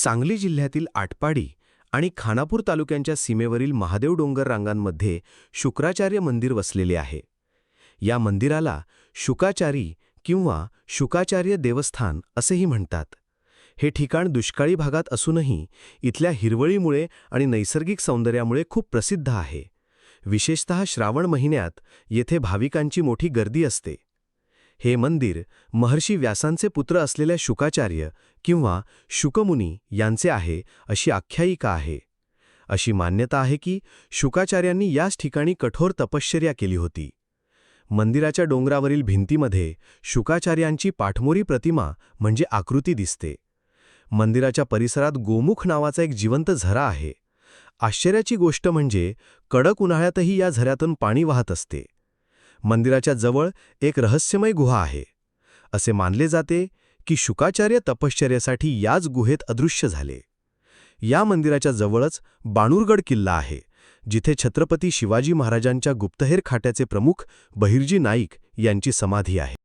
सांगली जिल्ह्यातील आटपाडी आणि खानापूर तालुक्यांच्या सीमेवरील महादेव डोंगर रांगांमध्ये शुक्राचार्य मंदिर वसलेले आहे. या मंदिराला शुकाचारी किंवा शुकाचार्य देवस्थान असेही म्हणतात. हे ठिकाण दुष्काळी भागात असूनही इथल्या हिरवळीमुळे आणि नैसर्गिक सौंदर्यामुळे खूप प्रसिद्ध आहे. विशेषतः श्रावण महिन्यात येथे भाविकांची मोठी गर्दी असते. हे मंदिर महर्षी व्यासांचे पुत्र असलेल्या शुकाचार्य किंवा शुकमुनी यांचे आहे अशी आख्यायिका आहे. अशी मान्यता आहे की शुकाचार्यांनी याच ठिकाणी कठोर तपश्चर्या केली होती. मंदिराच्या डोंगरावरील भिंतीमध्ये शुकाचार्यांची पाठमोरी प्रतिमा म्हणजे आकृती दिसते. मंदिराच्या परिसरात गोमुख नावाचा एक जिवंत झरा आहे. आश्चर्याची गोष्ट म्हणजे कडक उन्हाळ्यातही या झऱ्यातून पाणी वाहत असते. मंदिराच्या जवळ एक रहस्यमय गुहा आहे. असे मानले जाते की शुकाचार्य तपश्चर्यासाठी याच गुहेत अदृश्य झाले. या मंदिराच्या जवळच बाणूरगड किल्ला आहे, जिथे छत्रपती शिवाजी महाराजांच्या गुप्तहेर खात्याचे प्रमुख बहिर्जी नाईक यांची समाधी आहे.